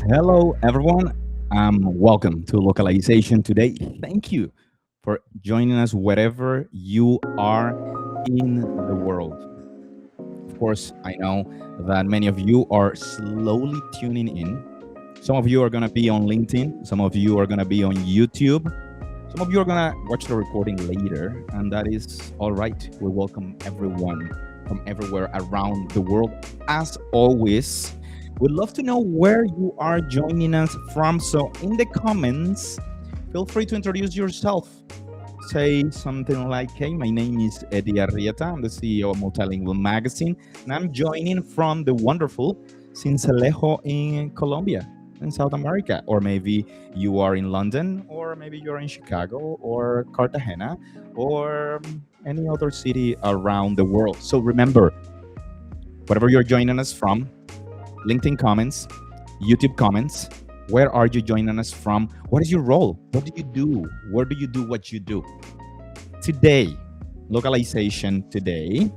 Hello, everyone. Welcome to Localization today. Thank you for joining us wherever you are in the world. Of course, I know that many of you are slowly tuning in. Some of you are going to be on LinkedIn, some of you are going to be on YouTube, some of you are going to watch the recording later, and that is all right. We welcome everyone from everywhere around the world. As always, we'd love to know where you are joining us from. So, in the comments, feel free to introduce yourself. Say something like, hey, my name is Eddie Arrieta. I'm the CEO of Multilingual Magazine, and I'm joining from the wonderful Cincelejo in Colombia, in South America. Or maybe you are in London, or maybe you're in Chicago, or Cartagena, or any other city around the world. So remember, whatever you're joining us from, LinkedIn comments, YouTube comments, where are you joining us from? What is your role? What do you do? Where do you do what you do? Today, localization today.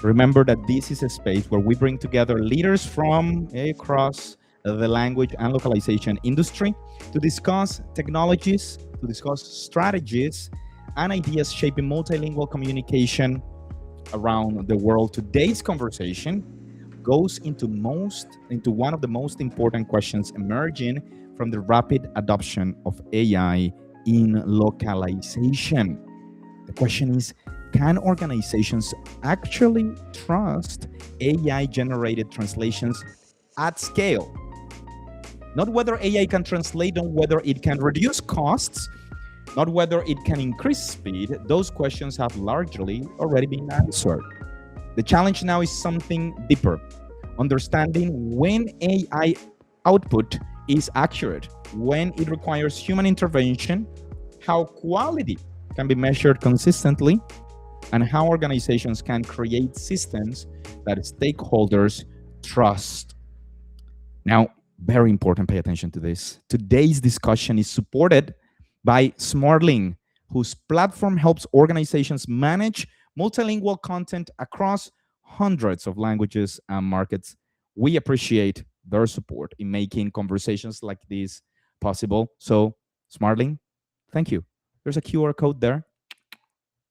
Remember that this is a space where we bring together leaders from across the language and localization industry to discuss technologies, to discuss strategies and ideas shaping multilingual communication around the world. Today's conversation goes into one of the most important questions emerging from the rapid adoption of AI in localization. The question is, can organizations actually trust AI generated translations at scale? Not whether AI can translate, not whether it can reduce costs, not whether it can increase speed. Those questions have largely already been answered. The challenge now is something deeper, understanding when AI output is accurate, when it requires human intervention, how quality can be measured consistently, and how organizations can create systems that stakeholders trust. Now, very important, pay attention to this. Today's discussion is supported by Smartling, whose platform helps organizations manage multilingual content across hundreds of languages and markets. We appreciate their support in making conversations like this possible. So, Smartling, thank you. There's a QR code there.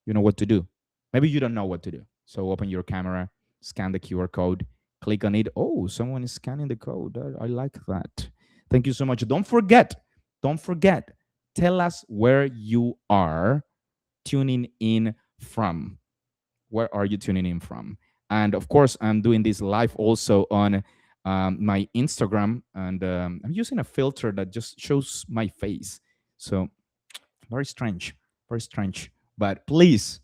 You know what to do. Maybe you don't know what to do. So open your camera, scan the QR code, click on it. Oh, someone is scanning the code. I like that. Thank you so much. Don't forget, tell us where you are tuning in from. Where are you tuning in from? And of course, I'm doing this live also on my Instagram, and I'm using a filter that just shows my face. So very strange, very strange. But please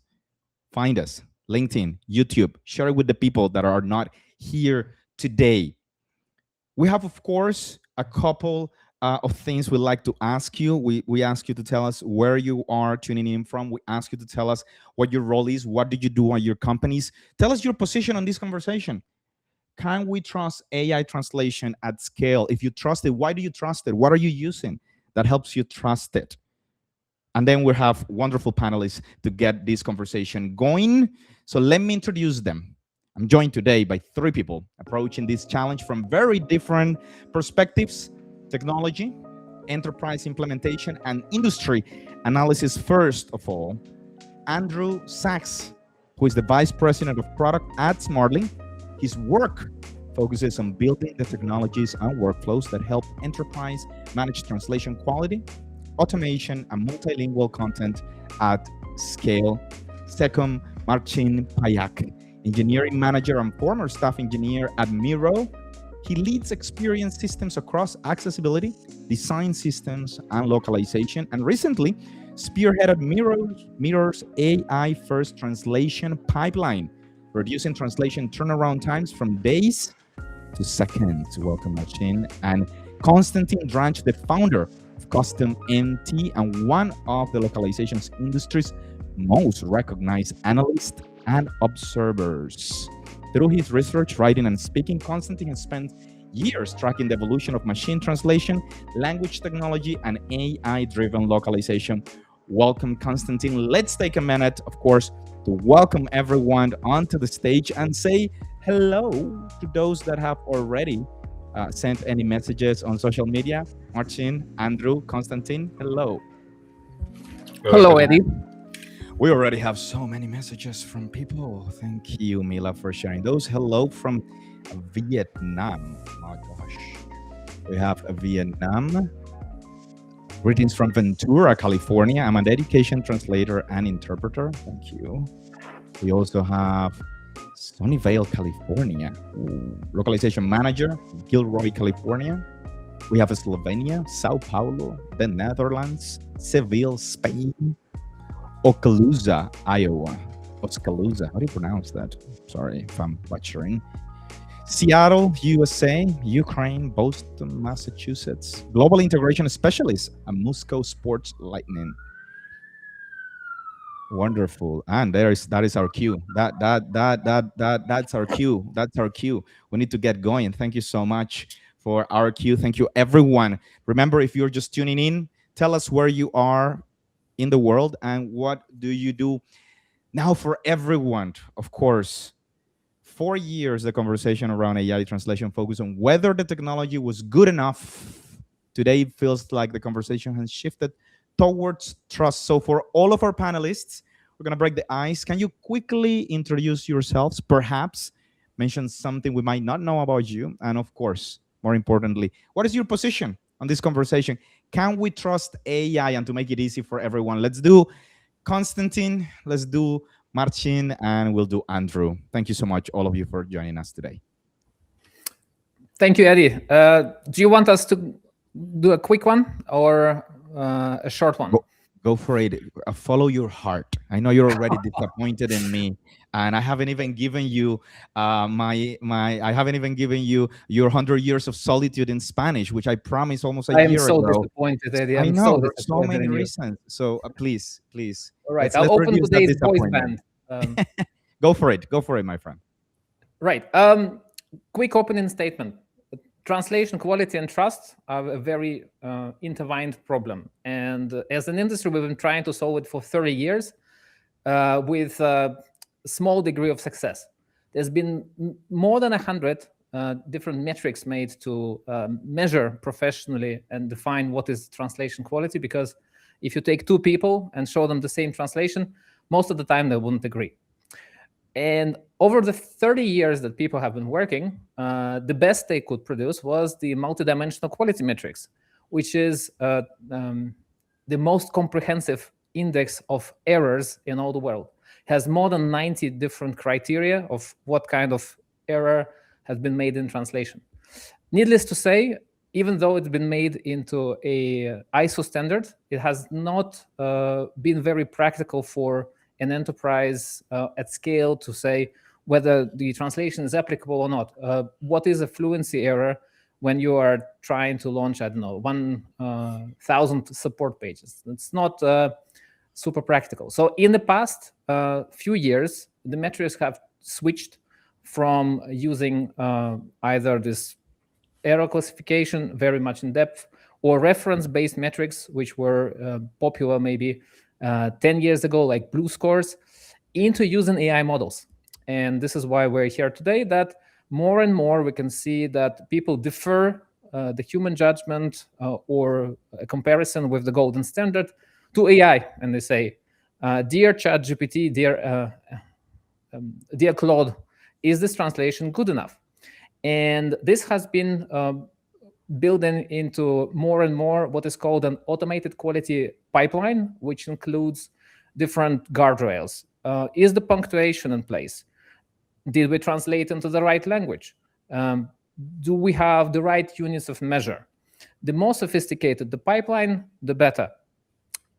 find us, LinkedIn, YouTube, share it with the people that are not here today. We have, of course, a couple of things we'd like to ask you. We ask you to tell us where you are tuning in from. We ask you to tell us what your role is. What did you do at your companies? Tell us your position on this conversation. Can we trust AI translation at scale? If you trust it, why do you trust it? What are you using that helps you trust it? And then we have wonderful panelists to get this conversation going. So let me introduce them. I'm joined today by three people approaching this challenge from very different perspectives: technology, enterprise implementation, and industry analysis. First of all, Andrew Sachs, who is the Vice President of Product at Smartly. His work focuses on building the technologies and workflows that help enterprise manage translation quality, automation, and multilingual content at scale. Second, Marcin Payak, engineering manager and former staff engineer at Miro. He leads experience systems across accessibility, design systems, and localization, and recently spearheaded Miro's AI-first translation pipeline, reducing translation turnaround times from days to seconds. Welcome, Marcin. And Konstantin Dranch, the founder of Custom MT and one of the localizations industry's most recognized analysts and observers. Through his research, writing, and speaking, Konstantin has spent years tracking the evolution of machine translation, language technology, and AI-driven localization. Welcome, Konstantin. Let's take a minute, of course, to welcome everyone onto the stage and say hello to those that have already sent any messages on social media. Martin, Andrew, Constantine, hello. Hello, Eddie. We already have so many messages from people. Thank you, Mila, for sharing those. Hello from Vietnam. My gosh. We have Vietnam. Greetings from Ventura, California. I'm an education translator and interpreter. Thank you. We also have Sunnyvale, California. Localization manager, Gilroy, California. We have Slovenia, Sao Paulo, the Netherlands, Seville, Spain, Oskaloosa, Iowa. Oskaloosa, how do you pronounce that? Sorry if I'm butchering. Seattle, USA, Ukraine, Boston, Massachusetts. Global integration specialist, a Moscow Sports Lightning. Wonderful. And that is our cue. That's our cue. That's our cue. We need to get going. Thank you so much for our cue. Thank you, everyone. Remember, if you're just tuning in, tell us where you are in the world and what do you do now. For everyone, of course, 4 years the conversation around AI translation focused on whether the technology was good enough. Today it feels like the conversation has shifted towards trust. So for all of our panelists, we're going to break the ice. Can you quickly introduce yourselves, perhaps mention something we might not know about you, and of course, more importantly, what is your position on this conversation? Can we trust AI? And to make it easy for everyone, let's do Constantine, let's do Marcin, and we'll do Andrew. Thank you so much, all of you, for joining us today. Thank you, Eddie. Do you want us to do a quick one or a short one? Go for it. Follow your heart. I know you're already disappointed in me, and I haven't even given you I haven't even given you your 100 years of solitude in Spanish, which I promised almost a year ago. I'm so disappointed, Eddie. I know there's so many reasons. So please. All right, I'll open today's voice band. Go for it, my friend. Right. Quick opening statement. Translation quality and trust are a very intertwined problem. And as an industry, we've been trying to solve it for 30 years with a small degree of success. There's been more than 100 different metrics made to measure professionally and define what is translation quality, because if you take two people and show them the same translation, most of the time they wouldn't agree. And over the 30 years that people have been working, the best they could produce was the multidimensional quality metrics, which is the most comprehensive index of errors in all the world. It has more than 90 different criteria of what kind of error has been made in translation. Needless to say, even though it's been made into a ISO standard, it has not been very practical for an enterprise at scale to say whether the translation is applicable or not. What is a fluency error when you are trying to launch, 1,000 support pages? It's not super practical. So in the past few years, the metrics have switched from using either this error classification very much in depth or reference-based metrics, which were popular maybe 10 years ago, like Blue Scores, into using AI models. And this is why we're here today, that more and more we can see that people defer the human judgment or a comparison with the golden standard to AI. And they say, dear ChatGPT, dear Claude, is this translation good enough? And this has been building into more and more what is called an automated quality pipeline, which includes different guardrails. Is the punctuation in place? Did we translate into the right language? Do we have the right units of measure? The more sophisticated the pipeline, the better.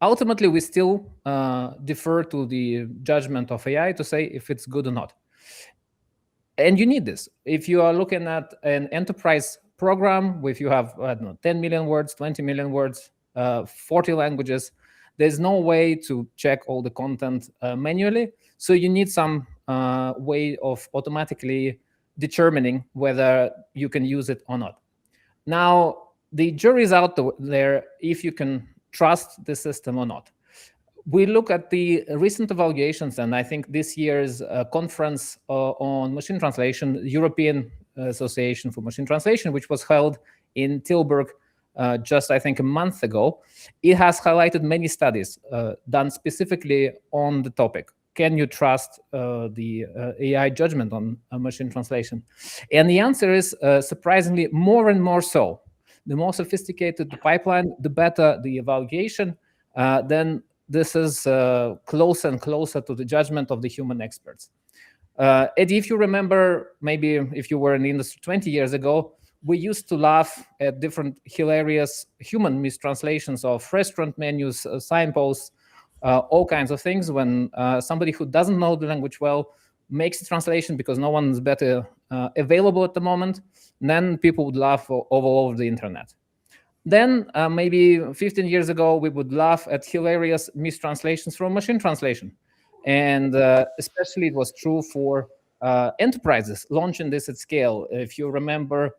Ultimately, we still defer to the judgment of AI to say if it's good or not. And you need this. If you are looking at an enterprise program, if you have 10 million words, 20 million words, 40 languages, there's no way to check all the content manually. So you need some way of automatically determining whether you can use it or not. Now, the jury's out there if you can trust the system or not. We look at the recent evaluations, and I think this year's conference on machine translation, European Association for Machine Translation, which was held in Tilburg just, I think, a month ago. It has highlighted many studies done specifically on the topic. Can you trust the AI judgment on machine translation? And the answer is surprisingly more and more so. The more sophisticated the pipeline, the better the evaluation. Then this is closer and closer to the judgment of the human experts. Eddie, if you remember, maybe if you were in the industry 20 years ago, we used to laugh at different hilarious human mistranslations of restaurant menus, signposts, all kinds of things when somebody who doesn't know the language well makes a translation because no one is better available at the moment. Then people would laugh all over the internet. Then maybe 15 years ago, we would laugh at hilarious mistranslations from machine translation. And especially it was true for enterprises launching this at scale. If you remember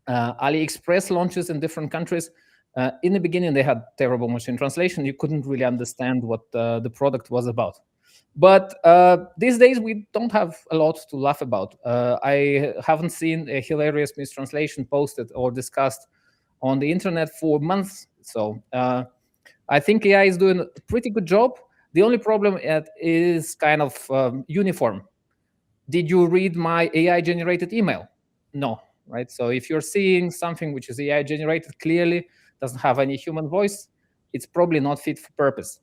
AliExpress launches in different countries, in the beginning, they had terrible machine translation. You couldn't really understand what the product was about. But these days, we don't have a lot to laugh about. I haven't seen a hilarious mistranslation posted or discussed on the internet for months. So I think AI is doing a pretty good job. The only problem is kind of uniform. Did you read my AI-generated email? No, right? So if you're seeing something which is AI-generated, clearly doesn't have any human voice, it's probably not fit for purpose.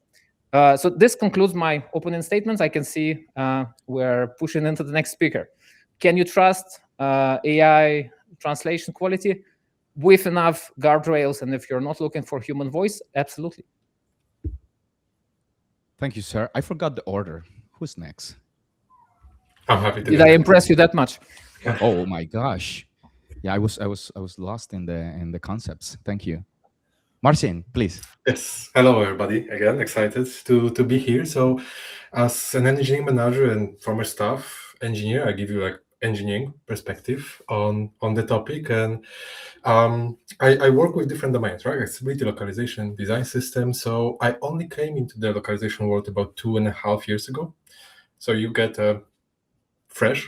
So this concludes my opening statements. I can see we're pushing into the next speaker. Can you trust AI translation quality with enough guardrails? And if you're not looking for human voice, absolutely. Thank you, sir. I forgot the order. Who's next? I'm happy to. Did I impress you that much? Oh my gosh. Yeah, I was lost in the concepts. Thank you. Marcin, please. Yes. Hello, everybody. Again, excited to be here. So, as an engineering manager and former staff engineer, I give you like engineering perspective on the topic. And I work with different domains, right? Accessibility, localization, design systems. So I only came into the localization world about 2.5 years ago. So you get a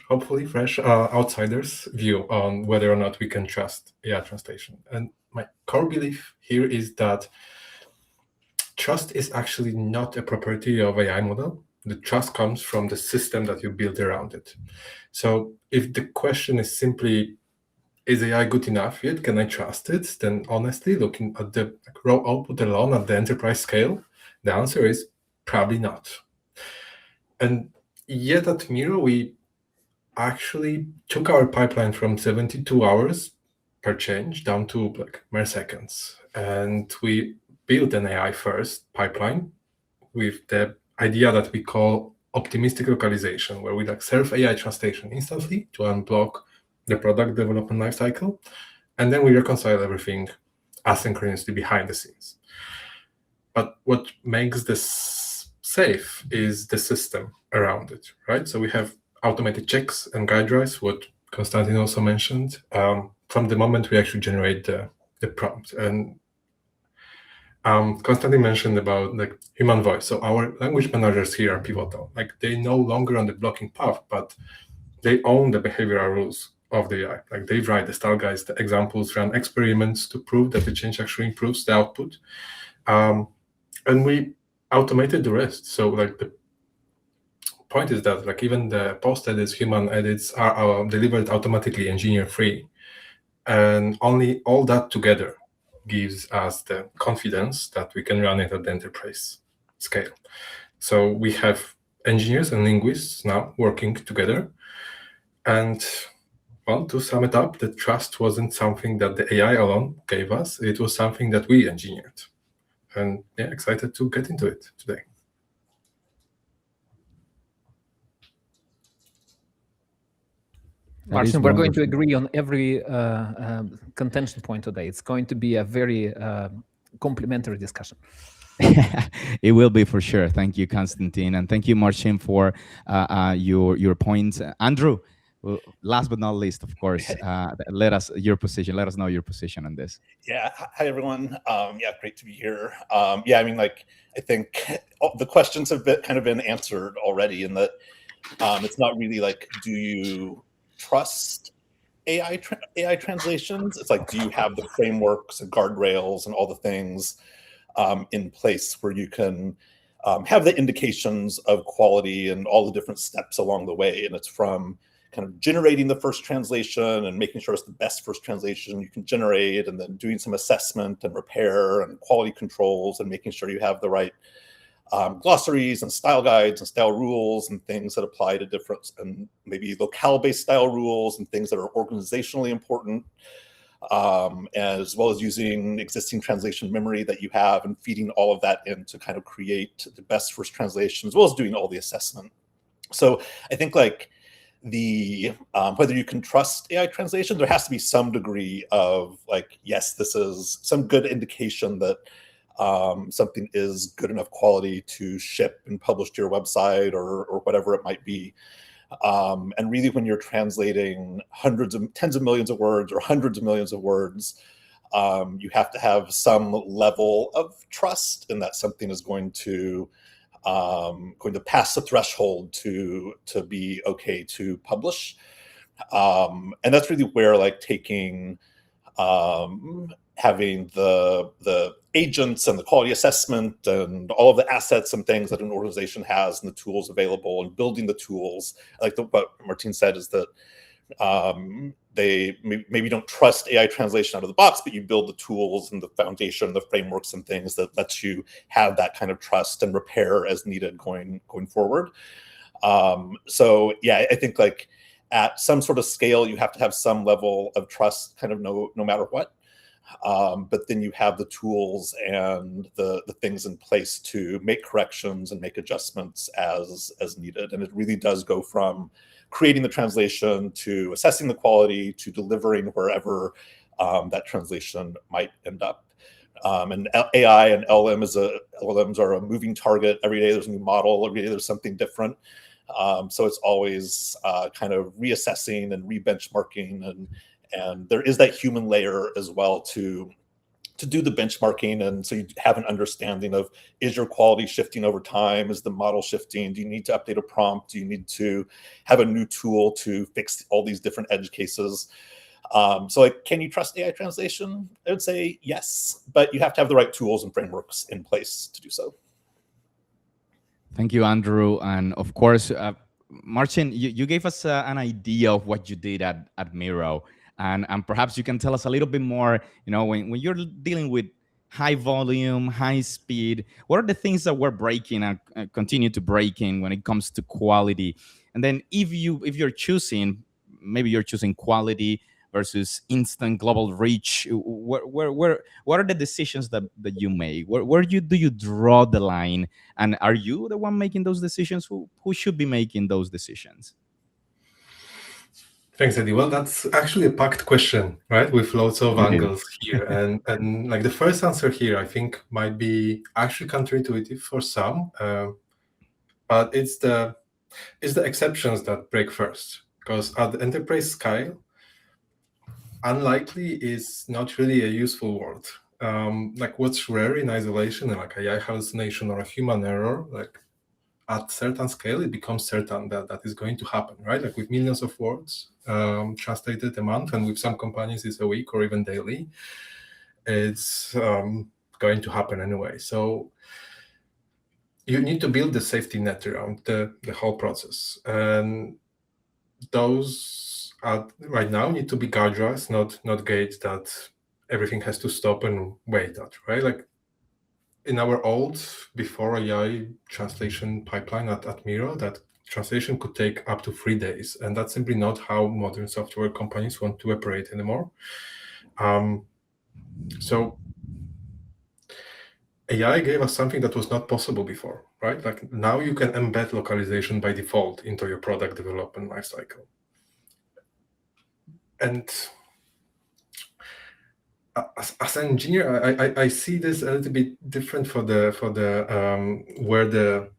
hopefully fresh outsider's view on whether or not we can trust AI translation. And my core belief here is that trust is actually not a property of AI model. The trust comes from the system that you build around it. So if the question is simply, is AI good enough yet? Can I trust it? Then honestly, looking at the raw output alone at the enterprise scale, the answer is probably not. And yet at Miro, we actually took our pipeline from 72 hours per change down to like mere seconds. And we built an AI first pipeline with the idea that we call optimistic localization, where we like serve AI translation instantly to unblock the product development lifecycle. And then we reconcile everything asynchronously behind the scenes. But what makes this safe is the system around it, right? So we have automated checks and guide drives, what Konstantin also mentioned, from the moment we actually generate the prompt. And Konstantin mentioned about like human voice. So our language managers here are pivotal. Like they no longer on the blocking path, but they own the behavioral rules of the AI. Like they write the style guides, the examples, run experiments to prove that the change actually improves the output. And we automated the rest. So like the point is that like even the post edits, human edits are delivered automatically, engineer free, and only all that together gives us the confidence that we can run it at the enterprise scale. So we have engineers and linguists now working together. And well, to sum it up, the trust wasn't something that the AI alone gave us. It was something that we engineered. And yeah, excited to get into it today. Marcin, we're going to agree on every contention point today. It's going to be a very complimentary discussion. It will be for sure. Thank you, Konstantin, and thank you, Marcin, for your points. Andrew, last but not least, of course, let us know your position on this. Yeah. Hi, everyone. Yeah, great to be here. Yeah, I mean, like, I think the questions have kind of been answered already in that it's not really like, do you trust AI translations, it's like, do you have the frameworks and guardrails and all the things in place where you can have the indications of quality and all the different steps along the way? And it's from kind of generating the first translation and making sure it's the best first translation you can generate, and then doing some assessment and repair and quality controls and making sure you have the right glossaries and style guides and style rules and things that apply to different, and maybe locale-based style rules and things that are organizationally important, as well as using existing translation memory that you have and feeding all of that in to kind of create the best first translation, as well as doing all the assessment. So I think like the whether you can trust AI translation, there has to be some degree of like, yes, this is some good indication that something is good enough quality to ship and publish to your website or whatever it might be. And really, when you're translating tens of millions of words or hundreds of millions of words, you have to have some level of trust in that something is going to pass the threshold to be okay to publish. And that's really where like taking having the agents and the quality assessment and all of the assets and things that an organization has and the tools available and building the tools, like what Martin said, is that they maybe don't trust AI translation out of the box, but you build the tools and the foundation, the frameworks and things that lets you have that kind of trust and repair as needed going forward. So yeah, I think like at some sort of scale, you have to have some level of trust, kind of no matter what. But then you have the tools and the things in place to make corrections and make adjustments as needed. And it really does go from creating the translation to assessing the quality to delivering wherever that translation might end up. And AI and LLMs are a moving target. Every day there's a new model. Every day there's something different. So it's always kind of reassessing and re-benchmarking, and there is that human layer as well to do the benchmarking. And so you have an understanding of, is your quality shifting over time? Is the model shifting? Do you need to update a prompt? Do you need to have a new tool to fix all these different edge cases? So like, can you trust AI translation? I would say yes, but you have to have the right tools and frameworks in place to do so. Thank you, Andrew. And of course, Martin, you gave us an idea of what you did at Miro. And perhaps you can tell us a little bit more, when you're dealing with high volume, high speed, what are the things that we're breaking and continue to breaking when it comes to quality? And then if you're choosing, maybe you're choosing quality versus instant global reach, what are the decisions that you make? Where do you draw the line? And are you the one making those decisions? Who should be making those decisions? Thanks, Eddie. Well, that's actually a packed question, right? With lots of angles here. And like the first answer here, I think might be actually counterintuitive for some, but it's the exceptions that break first. Because at the enterprise scale, unlikely is not really a useful word. Like what's rare in isolation, like AI hallucination or a human error, like at certain scale, it becomes certain that is going to happen, right? Like with millions of words translated a month, and with some companies it's a week or even daily, it's going to happen anyway. So you need to build the safety net around the whole process. And those right now need to be guardrails, not gates that everything has to stop and wait at, right? Like in our old, before AI translation pipeline at Miro, that translation could take up to 3 days. And that's simply not how modern software companies want to operate anymore. So AI gave us something that was not possible before, right? Like now you can embed localization by default into your product development lifecycle. And as an engineer, I see this a little bit different for the where the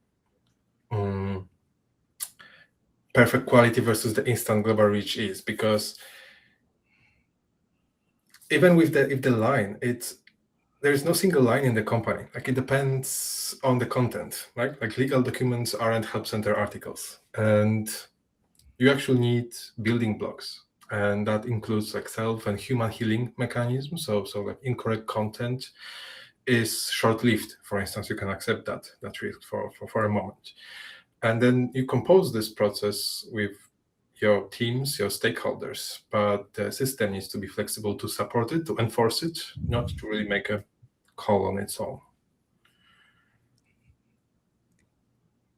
perfect quality versus the instant global reach is, because even with the line, there is no single line in the company. Like it depends on the content, right? Like legal documents aren't help center articles, and you actually need building blocks. and that includes like self and human healing mechanisms. So like incorrect content is short-lived. For instance, you can accept that risk for a moment, and then you compose this process with your teams, your stakeholders, but the system needs to be flexible to support it, to enforce it, not to really make a call on its own.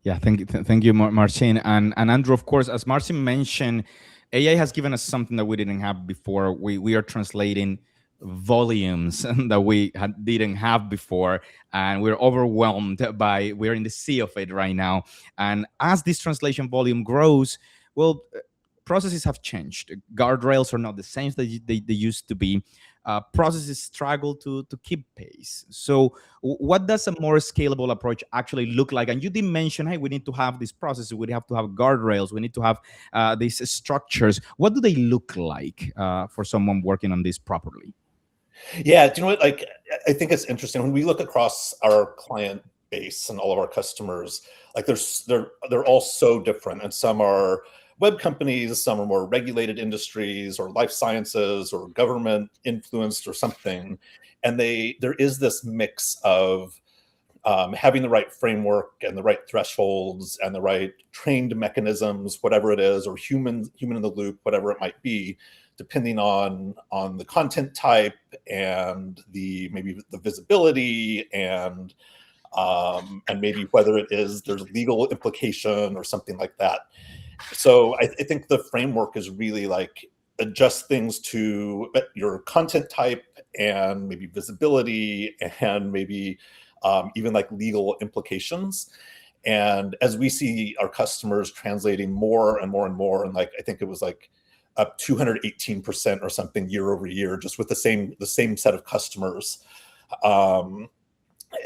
Yeah, thank you, Marcin, and Andrew. Of course, as Marcin mentioned, AI has given us something that we didn't have before. We are translating volumes that we didn't have before, and we're overwhelmed by. We're in the sea of it right now, and as this translation volume grows, well, processes have changed. Guardrails are not the same that they used to be. Processes struggle to keep pace. So what does a more scalable approach actually look like? And you did mention, hey, we need to have these processes, we have to have guardrails, we need to have these structures. What do they look like for someone working on this properly? Yeah, do you know what? Like, I think it's interesting when we look across our client base and all of our customers. Like, they're all so different, and some are web companies, some are more regulated industries or life sciences or government influenced or something. And there is this mix of having the right framework and the right thresholds and the right trained mechanisms, whatever it is, or human in the loop, whatever it might be, depending on the content type and maybe the visibility and maybe whether there's legal implication or something like that. So I think the framework is really like adjust things to your content type and maybe visibility and maybe even like legal implications. And as we see our customers translating more and more and more, and like I think it was like up 218% or something year over year, just with the same set of customers.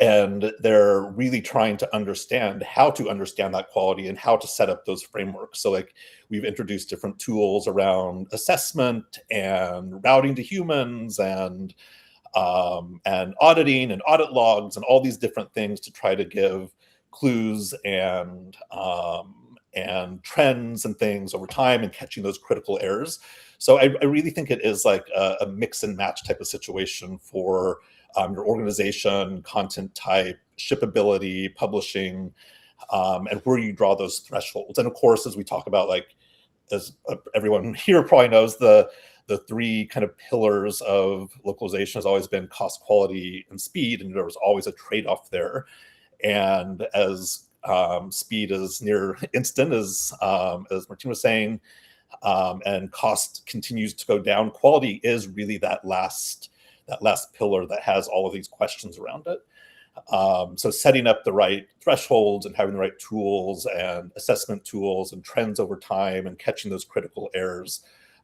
And they're really trying to understand how to understand that quality and how to set up those frameworks. So like we've introduced different tools around assessment and routing to humans and auditing and audit logs and all these different things to try to give clues and trends and things over time and catching those critical errors. So I really think it is like a mix and match type of situation for your organization, content type, shippability, publishing, and where you draw those thresholds. And of course, as we talk about, like, as everyone here probably knows, the three kind of pillars of localization has always been cost, quality, and speed, and there was always a trade-off there. And as speed is near instant, as Martin was saying, and cost continues to go down, quality is really that last pillar that has all of these questions around it. So setting up the right thresholds and having the right tools and assessment tools and trends over time and catching those critical errors,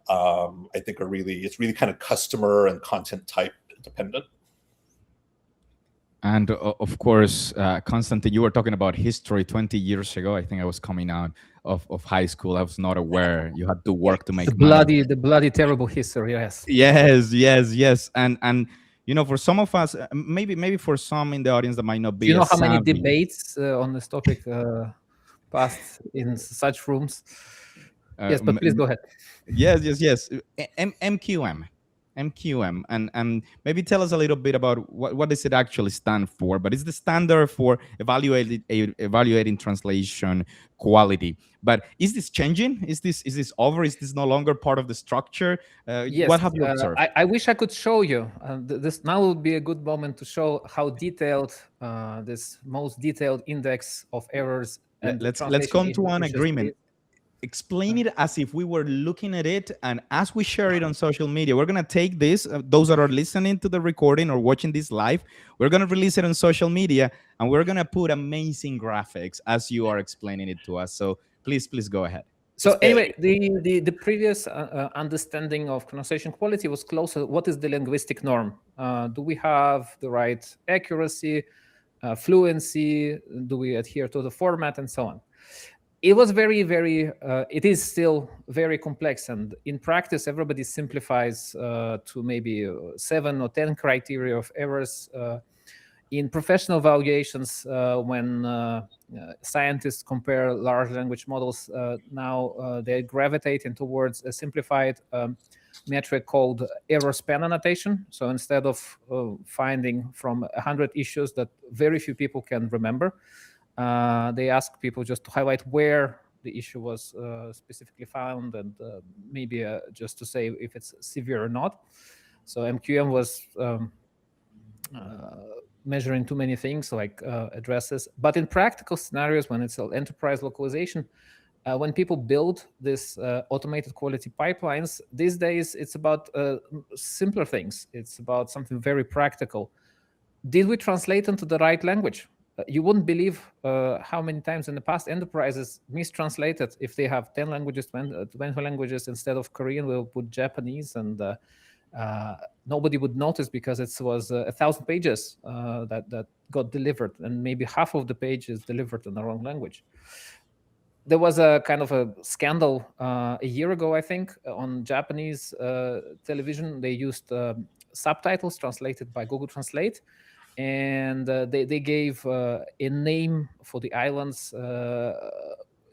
I think it's really kind of customer and content type dependent. And of course, Constantine, you were talking about history 20 years ago. I think I was coming out of high school. I was not aware you had to work to make money. The bloody terrible history, yes. Yes. And you know, for some of us, maybe for some in the audience that might not be. Do you know how many savvy, debates on this topic passed in such rooms? Yes, but please go ahead. Yes. MQM, and maybe tell us a little bit about what does it actually stand for. But it's the standard for evaluating translation quality. But is this changing? Is this over? Is this no longer part of the structure? Yes, what have you observed? I wish I could show you. This now would be a good moment to show how detailed this most detailed index of errors. And let's come to an agreement. Explain it as if we were looking at it, and as we share it on social media, we're going to take this, those that are listening to the recording or watching this live, we're going to release it on social media, and we're going to put amazing graphics as you are explaining it to us. So please go ahead. So anyway, the previous understanding of pronunciation quality was closer. What is the linguistic norm? Do we have the right accuracy, fluency? Do we adhere to the format, and so on? It was it is still very complex, and in practice everybody simplifies to maybe 7 or 10 criteria of errors In professional evaluations, when scientists compare large language models, now they're gravitating towards a simplified metric called error span annotation. So instead of finding from 100 issues that very few people can remember, they ask people just to highlight where the issue was specifically found, and maybe just to say if it's severe or not. So MQM was measuring too many things like addresses. But in practical scenarios, when it's enterprise localization, when people build this automated quality pipelines, these days it's about simpler things. It's about something very practical. Did we translate into the right language? You wouldn't believe how many times in the past enterprises mistranslated. If they have 10 languages, 20 languages, instead of Korean, we'll put Japanese, and nobody would notice because it was 1,000 pages that got delivered, and maybe half of the page is delivered in the wrong language. There was a kind of a scandal a year ago, I think, on Japanese television. They used subtitles translated by Google Translate, and they gave a name for the islands,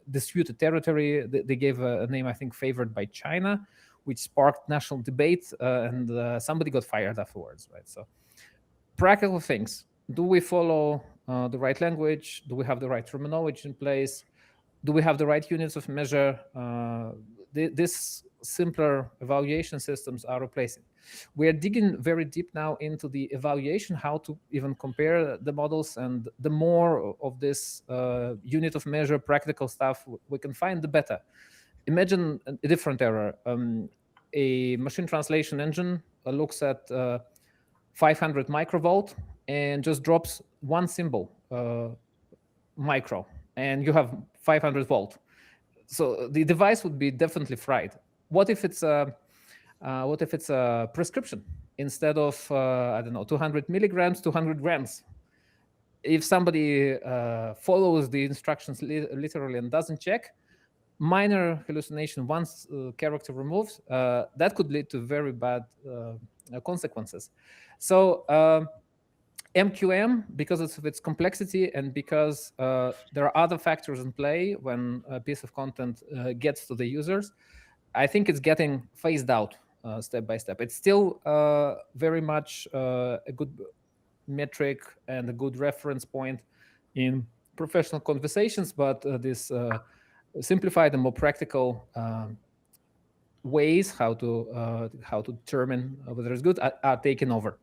disputed territory. They gave a name, I think, favored by China, which sparked national debate, and somebody got fired afterwards, right? So practical things. Do we follow the right language? Do we have the right terminology in place? Do we have the right units of measure? This simpler evaluation systems are replacing. We are digging very deep now into the evaluation, how to even compare the models, and the more of this unit of measure practical stuff we can find, the better. Imagine a different error. A machine translation engine looks at 500 microvolt and just drops one symbol, micro, and you have 500 volt. So the device would be definitely fried. What if it's a prescription? Instead of 200 milligrams, 200 grams. If somebody follows the instructions literally and doesn't check, minor hallucination, once character removes, that could lead to very bad consequences. So MQM, because of its complexity and because there are other factors in play when a piece of content gets to the users, I think it's getting phased out step by step. It's still very much a good metric and a good reference point in professional conversations, but this simplified and more practical ways how to determine whether it's good are taken over.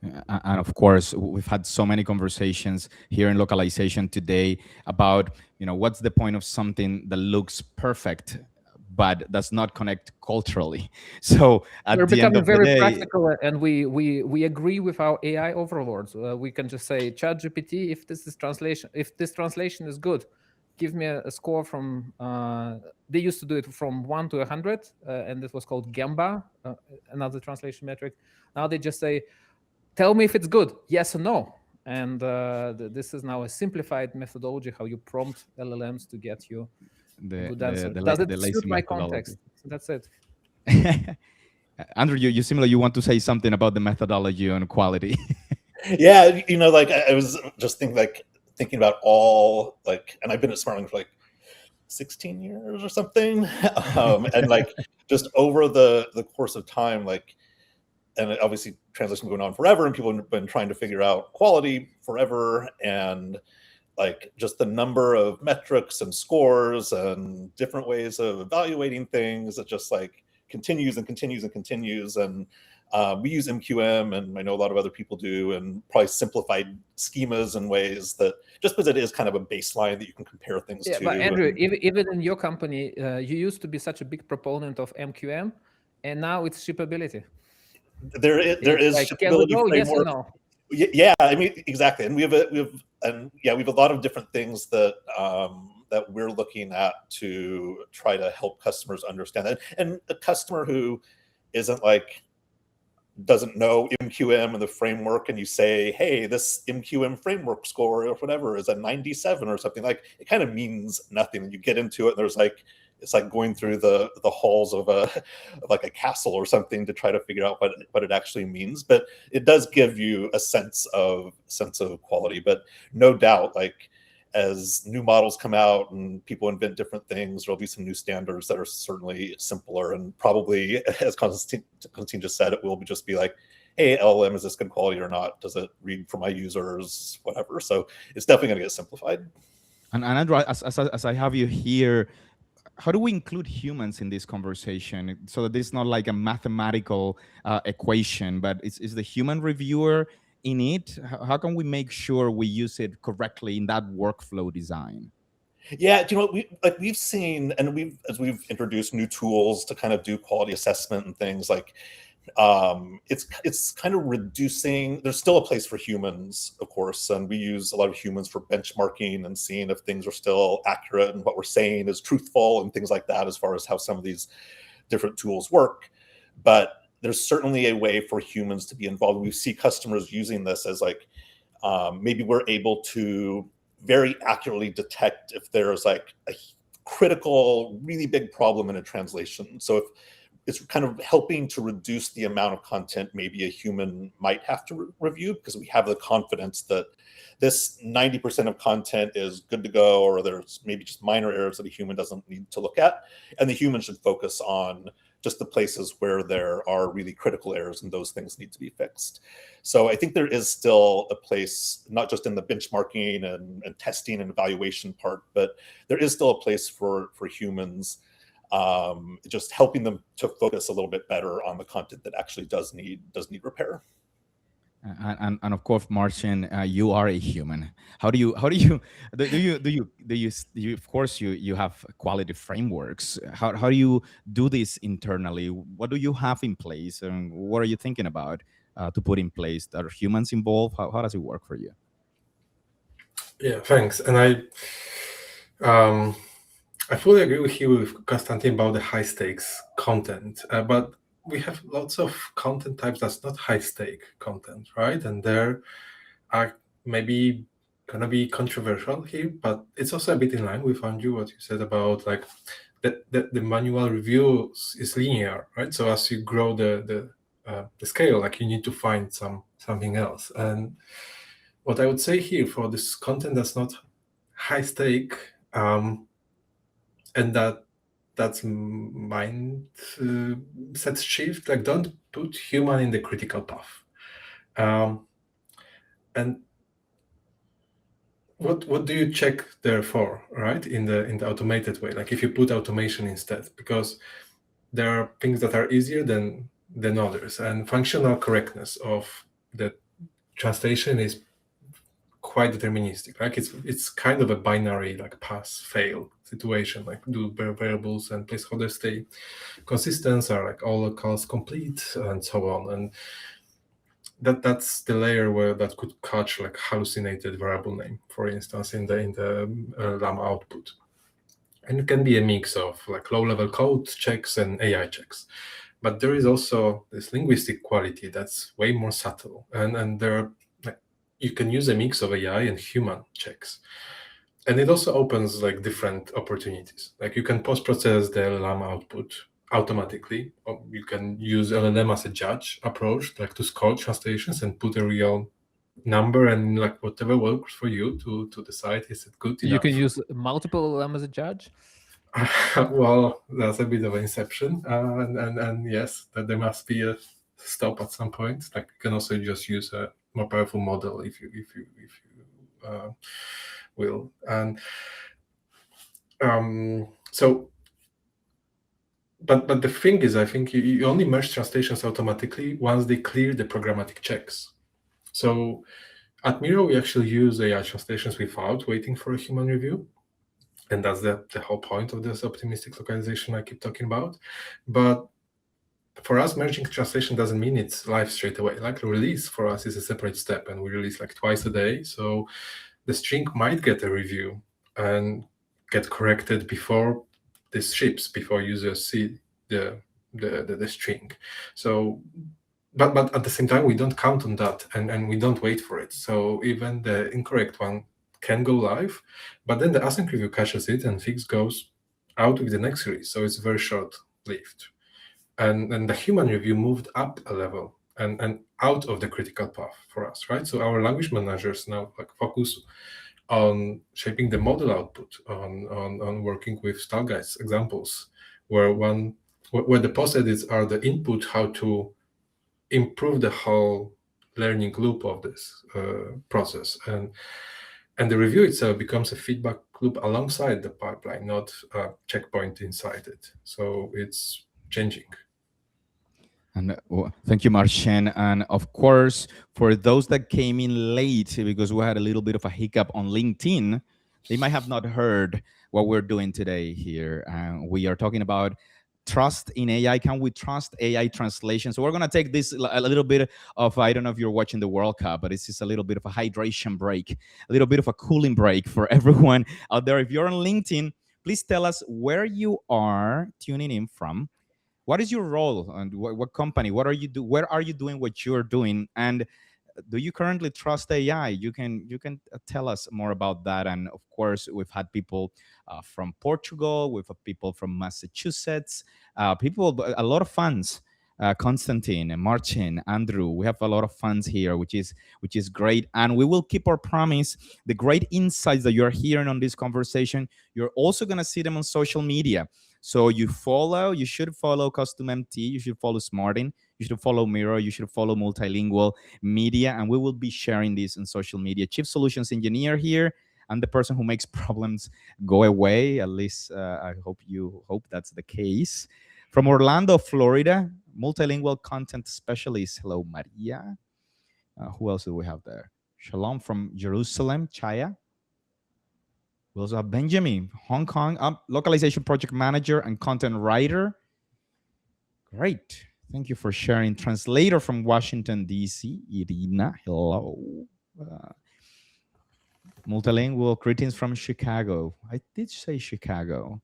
And of course, we've had so many conversations here in localization today about, what's the point of something that looks perfect but does not connect culturally. So we're becoming very practical, and we agree with our AI overlords. We can just say, ChatGPT, if this translation is good, give me a score from. They used to do it from 1 to 100, and this was called Gemba, another translation metric. Now they just say, tell me if it's good, yes or no. And this is now a simplified methodology how you prompt LLMs to get you a good answer. Does it suit my context? So that's it. Andrew, you similar. You want to say something about the methodology on quality? Yeah, I was just thinking about all and I've been at SmartLink for 16 years or something, and just over the course of time, and obviously translation going on forever, and people have been trying to figure out quality forever, and just the number of metrics and scores and different ways of evaluating things, it just continues and continues and continues. And we use MQM, and I know a lot of other people do, and probably simplified schemas in ways that, just because it is kind of a baseline that you can compare things to. But Andrew, even in your company, you used to be such a big proponent of MQM, and now it's shippability. There is shippability can we go, framework. yes or no? Yeah, I mean, exactly. And we have a lot of different things that that we're looking at to try to help customers understand that. And a customer who isn't doesn't know MQM and the framework, and you say, hey, this MQM framework score or whatever is a 97 or something, it kind of means nothing. You get into it, and there's it's like going through the halls of like a castle or something to try to figure out what it actually means. But it does give you a sense of quality. But no doubt, like as new models come out and people invent different things, there'll be some new standards that are certainly simpler, and probably, as Constantine just said, it will just be like, hey, LLM, is this good quality or not? Does it read for my users? Whatever. So it's definitely going to get simplified. And Andrew, as I have you here, how do we include humans in this conversation so that it's not like a mathematical equation, but is the human reviewer in it? How can we make sure we use it correctly in that workflow design? Yeah, you know, we've seen, and as we've introduced new tools to kind of do quality assessment and things, like it's kind of reducing. There's still a place for humans, of course, and we use a lot of humans for benchmarking and seeing if things are still accurate and what we're saying is truthful and things like that, as far as how some of these different tools work. But there's certainly a way for humans to be involved. We see customers using this as like, maybe we're able to very accurately detect if there's like a critical, really big problem in a translation. So if it's kind of helping to reduce the amount of content maybe a human might have to review, because we have the confidence that this 90% of content is good to go, or there's maybe just minor errors that a human doesn't need to look at. And the human should focus on just the places where there are really critical errors and those things need to be fixed. So I think there is still a place, not just in the benchmarking and testing and evaluation part, but there is still a place for humans, just helping them to focus a little bit better on the content that actually does need repair. And of course, Martin, you are a human. How do you of course you have quality frameworks. How do you do this internally? What do you have in place, and what are you thinking about to put in place? Are humans involved? How does it work for you? Yeah, thanks. And I fully agree with you, with Konstantin, about the high stakes content, but we have lots of content types that's not high stake content, right? And there are maybe gonna be controversial here, but it's also a bit in line with Andrew, what you said about like the manual review is linear, right? So as you grow the scale, like you need to find something else. And what I would say here for this content that's not high stake, and that's mindset shift, like don't put human in the critical path. And what do you check there for, right? In the automated way, like if you put automation instead, because there are things that are easier than others, and functional correctness of the translation is quite deterministic. Like it's kind of a binary, like pass fail situation. Like do variables and placeholders stay consistent? Are like all locals complete, and so on. And that's the layer where that could catch like hallucinated variable name, for instance, in the llama output. And it can be a mix of like low-level code checks and AI checks. But there is also this linguistic quality that's way more subtle, and there are, you can use a mix of AI and human checks. And it also opens like different opportunities. Like you can post-process the llama output automatically, or you can use LLM as a judge approach, like to score translations and put a real number and like whatever works for you to decide is it good enough. You can use multiple LLM as a judge. Well, that's a bit of an inception, and yes, that there must be a stop at some point. Like you can also just use a more powerful model if you will. And so, but the thing is, I think you only merge translations automatically once they clear the programmatic checks. So at Miro, we actually use AI translations without waiting for a human review. And that's the whole point of this optimistic localization I keep talking about. But for us, merging translation doesn't mean it's live straight away. Like release for us is a separate step, and we release like twice a day. So the string might get a review and get corrected before this ships, before users see the string. So, but at the same time, we don't count on that, and we don't wait for it. So even the incorrect one can go live, but then the async review catches it and fix goes out with the next release. So it's very short-lived. And the human review moved up a level and out of the critical path for us, right? So our language managers now like focus on shaping the model output, on working with style guides examples, where the post edits are the input how to improve the whole learning loop of this process, and the review itself becomes a feedback loop alongside the pipeline, not a checkpoint inside it. So it's changing. And thank you, Marcin. And of course, for those that came in late because we had a little bit of a hiccup on LinkedIn, they might have not heard what we're doing today here. We are talking about trust in AI. Can we trust AI translation? So we're going to take this a little bit of, I don't know if you're watching the World Cup, but it's just a little bit of a hydration break, a little bit of a cooling break for everyone out there. If you're on LinkedIn, please tell us where you are tuning in from. What is your role and what company? What are you do? Where are you doing what you're doing? And do you currently trust AI? You can tell us more about that. And of course, we've had people from Portugal, we've had people from Massachusetts, people, a lot of fans. Constantine, Marcin, Andrew, we have a lot of fans here, which is great, and we will keep our promise. The great insights that you're hearing on this conversation, you're also gonna see them on social media. So you should follow Custom MT, you should follow Smartin, you should follow Miro, you should follow Multilingual Media, and we will be sharing this on social media. Chief Solutions Engineer here, and the person who makes problems go away. At least I hope that's the case. From Orlando, Florida, multilingual content specialist. Hello, Maria. Who else do we have there? Shalom from Jerusalem, Chaya. We also have Benjamin, Hong Kong, localization project manager and content writer. Great. Thank you for sharing. Translator from Washington, D.C., Irina. Hello. Multilingual, greetings from Chicago. I did say Chicago,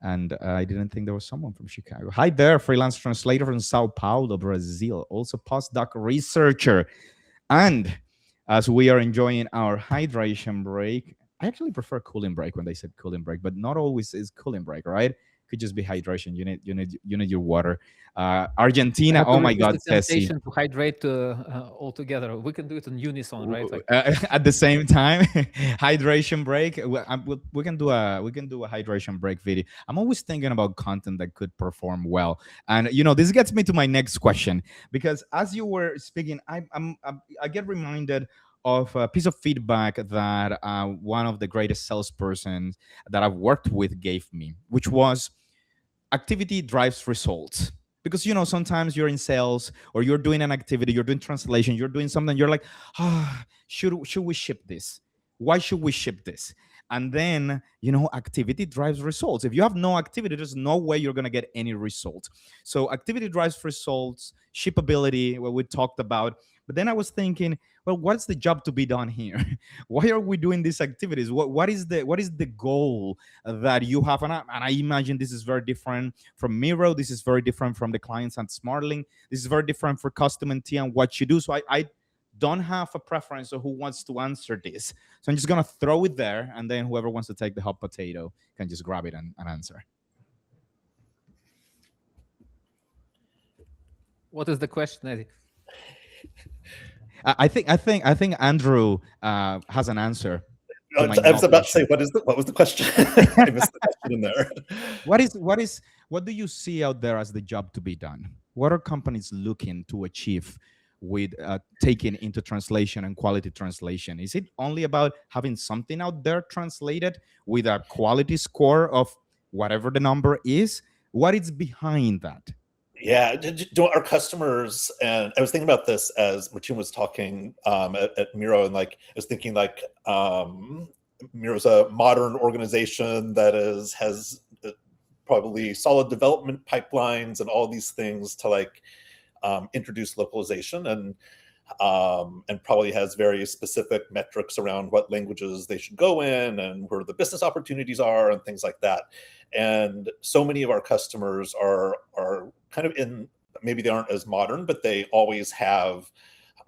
and I didn't think there was someone from Chicago. Hi there, freelance translator from Sao Paulo, Brazil. Also postdoc researcher. And as we are enjoying our hydration break, I actually prefer cooling break when they said cooling break, but not always is cooling break, right? Could just be hydration. You need your water. Argentina. To Oh my resist God, the Tessie. temptation to hydrate all together. We can do it in unison, right? Like, At the same time, hydration break. We can do a hydration break video. I'm always thinking about content that could perform well, and this gets me to my next question, because as you were speaking, I get reminded of a piece of feedback that one of the greatest salespersons that I've worked with gave me, which was activity drives results. Because sometimes you're in sales or you're doing an activity, you're doing translation, you're doing something, you're like, should we ship this? Why should we ship this? And then activity drives results. If you have no activity, there's no way you're going to get any result. So activity drives results, shipability, what we talked about. But then I was thinking, well, what's the job to be done here? Why are we doing these activities? What is the goal that you have? And I imagine this is very different from Miro. This is very different from the clients at Smartling. This is very different for Custom and T and what you do. So I don't have a preference of who wants to answer this. So I'm just going to throw it there, and then whoever wants to take the hot potato can just grab it and answer. what is the question, Eddie? I think Andrew has an answer. I was about to say, what was the question? I missed the question in there. What do you see out there as the job to be done? What are companies looking to achieve with taking into translation and quality translation? Is it only about having something out there translated with a quality score of whatever the number is? What is behind that? Yeah, do our customers, and I was thinking about this as Martin was talking at Miro, and I was thinking Miro's a modern organization that has probably solid development pipelines and all these things to introduce localization, and probably has very specific metrics around what languages they should go in and where the business opportunities are and things like that. And so many of our customers are kind of maybe they aren't as modern, but they always have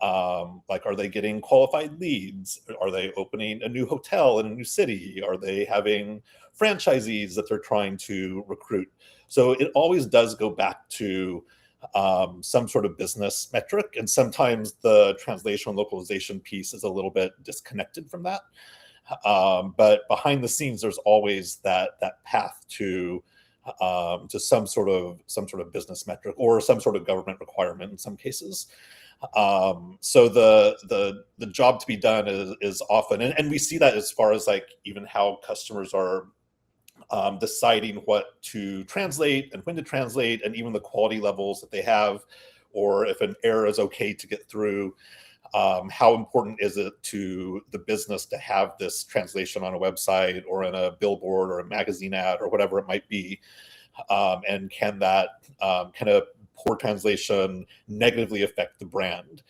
Like, are they getting qualified leads? Are they opening a new hotel in a new city? Are they having franchisees that they're trying to recruit? So it always does go back to some sort of business metric, and sometimes the translation and localization piece is a little bit disconnected from that. But behind the scenes, there's always that path to some sort of business metric or some sort of government requirement in some cases. So the job to be done is often, and we see that as far as like even how customers are deciding what to translate and when to translate, and even the quality levels that they have, or if an error is okay to get through. How important is it to the business to have this translation on a website or in a billboard or a magazine ad or whatever it might be? And can that kind of poor translation negatively affect the brand?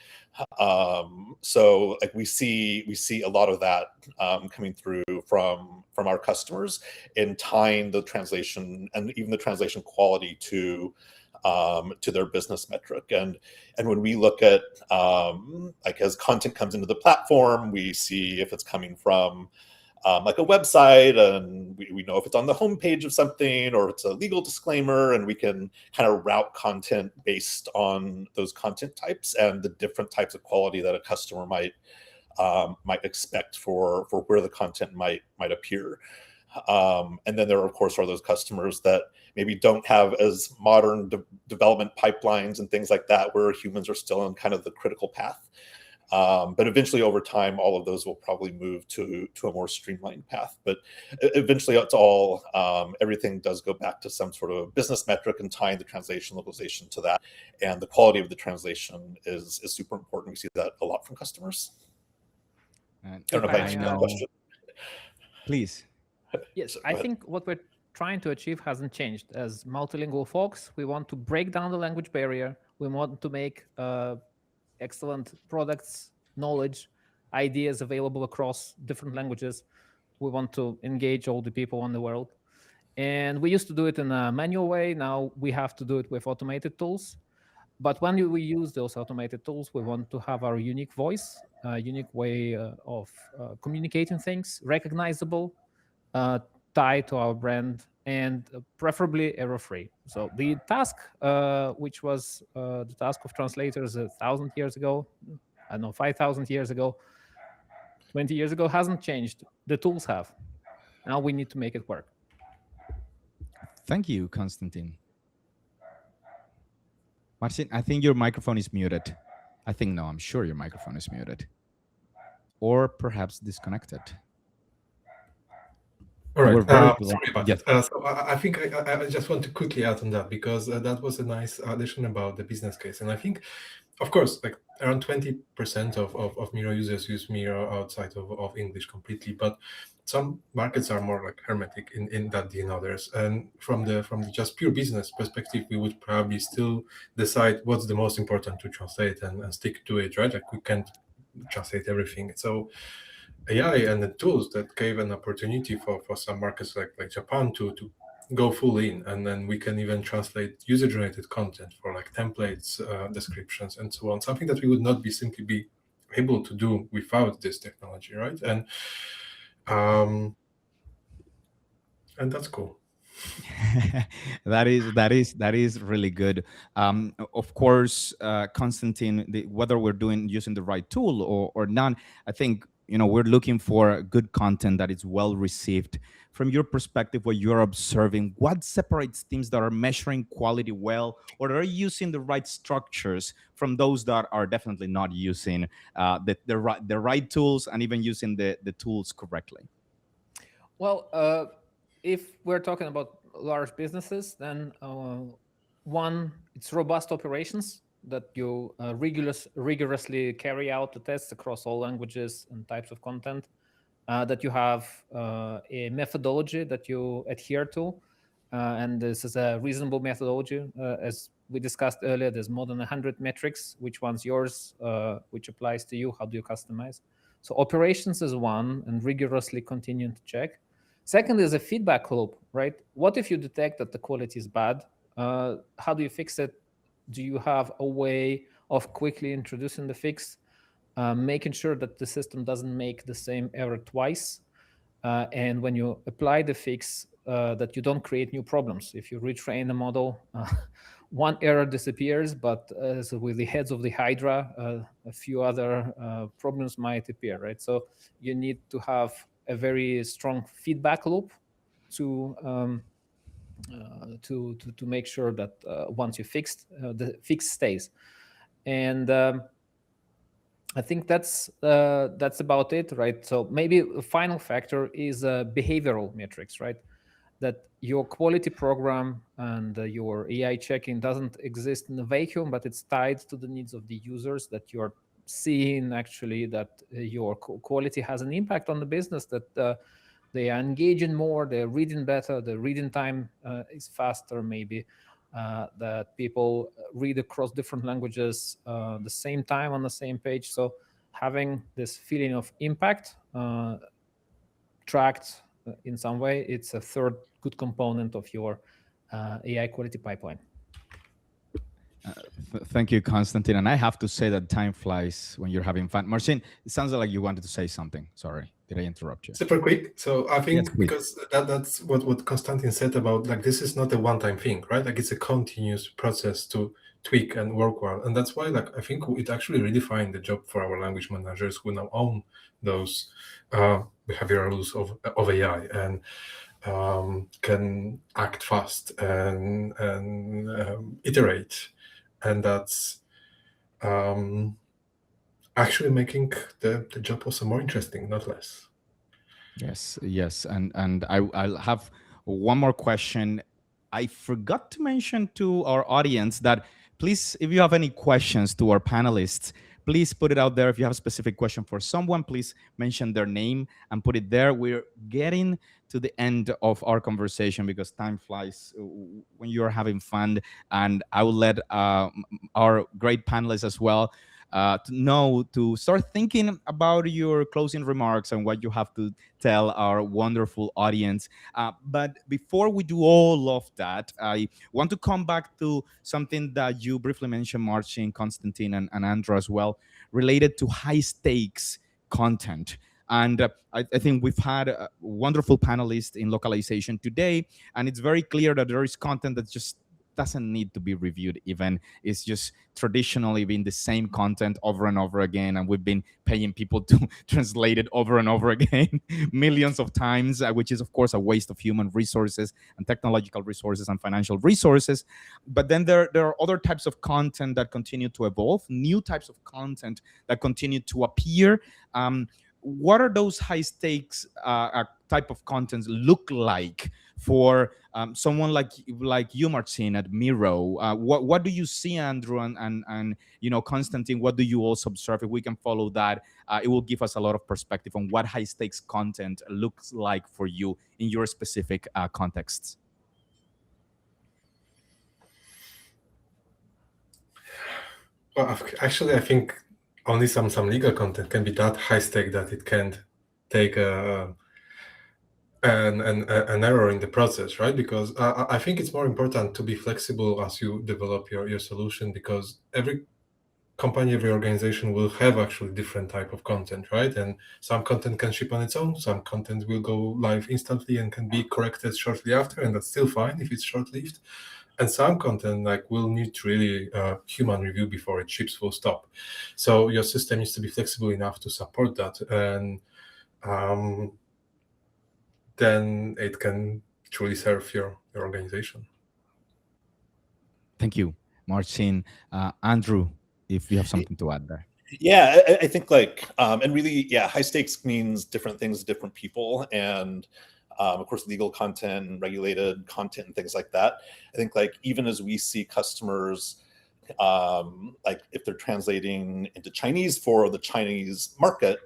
So like we see a lot of that coming through from our customers in tying the translation and even the translation quality to their business metric. And when we look at like as content comes into the platform, we see if it's coming from like a website, and we know if it's on the homepage of something or it's a legal disclaimer, and we can kind of route content based on those content types and the different types of quality that a customer might expect for where the content might appear. And then there, of course, are those customers that maybe don't have as modern development pipelines and things like that, where humans are still in kind of the critical path. But eventually, over time, all of those will probably move to a more streamlined path. But eventually, it's all everything does go back to some sort of business metric, and tying the translation localization to that. And the quality of the translation is super important. We see that a lot from customers. And I don't know if I answered that question. Please. Yes, So, I think what we're trying to achieve hasn't changed. As multilingual folks, we want to break down the language barrier. We want to make excellent products, knowledge, ideas available across different languages. We want to engage all the people in the world. And we used to do it in a manual way. Now we have to do it with automated tools. But when we use those automated tools, we want to have our unique voice, a unique way of communicating things, recognizable, tied to our brand, and preferably error-free. So the task, which was the task of translators 1,000 years ago, I don't know, 5,000 years ago, 20 years ago, hasn't changed. The tools have. Now we need to make it work. Thank you, Konstantin. Marcin, I think your microphone is muted. I'm sure your microphone is muted. Or perhaps disconnected. All right. Sorry about yes. that. So I think I just want to quickly add on that, because that was a nice addition about the business case. And I think, of course, like around 20% of Miro users use Miro outside of English completely, but some markets are more like hermetic in that than others. And from the just pure business perspective, we would probably still decide what's the most important to translate and stick to it, right? Like we can't translate everything. So AI and the tools that gave an opportunity for some markets like Japan to go full in, and then we can even translate user-generated content for like templates, descriptions, and so on. Something that we would not simply be able to do without this technology, right? And that's cool. that is really good. Of course, Konstantin, whether we're using the right tool or not, I think we're looking for good content that is well received. From your perspective, what you're observing, what separates teams that are measuring quality well, or are using the right structures, from those that are definitely not using the right tools and even using the tools correctly? Well, if we're talking about large businesses, then one, it's robust operations that you rigorously carry out the tests across all languages and types of content, that you have a methodology that you adhere to. And this is a reasonable methodology. As we discussed earlier, there's more than 100 metrics. Which one's yours? Which applies to you? How do you customize? So operations is one, and rigorously continuing to check. Second is a feedback loop, right? What if you detect that the quality is bad? How do you fix it? Do you have a way of quickly introducing the fix, making sure that the system doesn't make the same error twice, and when you apply the fix, that you don't create new problems. If you retrain the model, one error disappears, but so with the heads of the Hydra, a few other problems might appear, right? So you need to have a very strong feedback loop to to make sure that once you fixed, the fix stays. And I think that's about it, right? So maybe a final factor is behavioral metrics, right? That your quality program and your AI checking doesn't exist in a vacuum, but it's tied to the needs of the users, that you're seeing actually that your quality has an impact on the business, that they are engaging more, they're reading better, the reading time is faster, maybe that people read across different languages the same time on the same page. So having this feeling of impact tracked in some way, it's a third good component of your AI quality pipeline. Thank you, Konstantin. And I have to say that time flies when you're having fun. Marcin, it sounds like you wanted to say something. Sorry, did I interrupt you? Super quick. So I think Yes, please. because that's what Konstantin said about, like, this is not a one-time thing, right? Like, it's a continuous process to tweak and work well. And that's why, like, I think it actually redefined the job for our language managers who now own those behavioral rules of AI and can act fast and iterate. And that's actually making the job also more interesting, not less. Yes, yes, and I'll have one more question. I forgot to mention to our audience that please, if you have any questions to our panelists, please put it out there. If you have a specific question for someone, please mention their name and put it there. We're getting to the end of our conversation because time flies when you're having fun, and I will let our great panelists as well to start thinking about your closing remarks and what you have to tell our wonderful audience. But before we do all of that, I want to come back to something that you briefly mentioned, Marcin, Konstantin, and Andrew as well, related to high stakes content. And I think we've had a wonderful panelists in localization today, and it's very clear that there is content that just doesn't need to be reviewed even. It's just traditionally been the same content over and over again, and we've been paying people to translate it over and over again millions of times, which is of course a waste of human resources and technological resources and financial resources. But then there are other types of content that continue to evolve, new types of content that continue to appear. What are those high stakes type of contents look like for someone like you, Marcin, at Miro? What do you see, Andrew, and Konstantin? What do you also observe? If we can follow that, it will give us a lot of perspective on what high stakes content looks like for you in your specific contexts. Well, actually, I think only some legal content can be that high stake that it can't take an error in the process, right? Because I think it's more important to be flexible as you develop your solution, because every company, every organization will have actually different type of content, right? And some content can ship on its own, some content will go live instantly and can be corrected shortly after, and that's still fine if it's short-lived. And some content will need really human review before it ships full stop. So your system needs to be flexible enough to support that, and then it can truly serve your organization. Thank you, Marcin. Andrew, if you have something to add there. Yeah, I think and really, yeah, high stakes means different things to different people, and of course, legal content and regulated content and things like that. I think even as we see customers, if they're translating into Chinese for the Chinese market,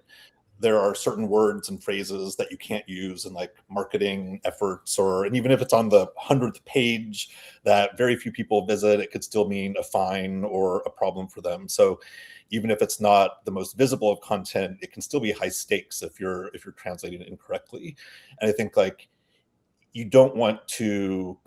there are certain words and phrases that you can't use in marketing efforts, and even if it's on the 100th page that very few people visit, it could still mean a fine or a problem for them. So even if it's not the most visible of content, it can still be high stakes if you're translating it incorrectly. And I think you don't want to